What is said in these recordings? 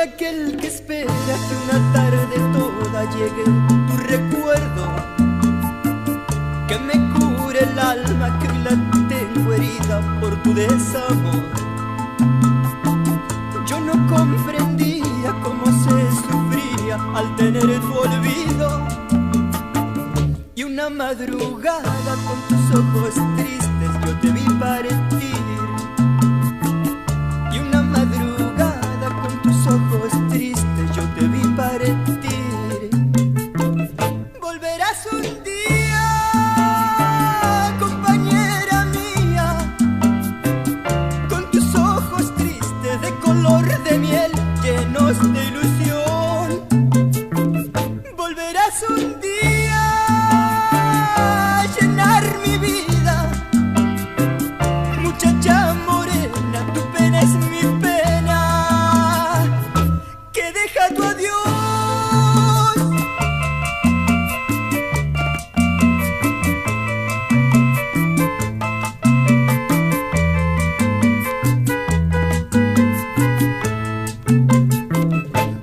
aquel que espera que una tarde toda llegue tu recuerdo, que me cure el alma que hoy la tengo herida por tu desamor. Yo no comprendía cómo se sufría al tener tu olvido, y una madrugada con tus ojos tristes yo te vi partir. Y una madrugada con tus ojos tristes yo te vi partir. Volverás un día, compañera mía, con tus ojos tristes de color de miel, llenos de ilusión. Volverás un día a llenar mi vida, muchacha morena, tu pena es mi pena, que deja tu adiós.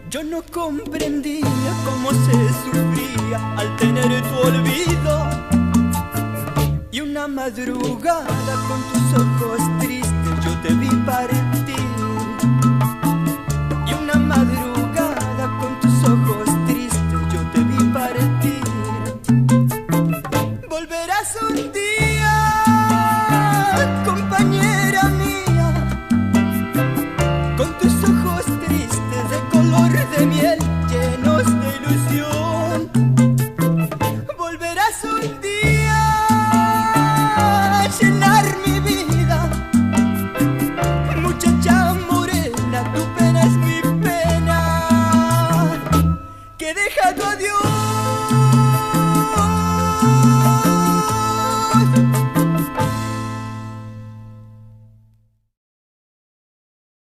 Yo no comprendía cómo se sufría al tener tu olvido, y una madrugada con tus ojos tristes yo te vi partir. Y una madrugada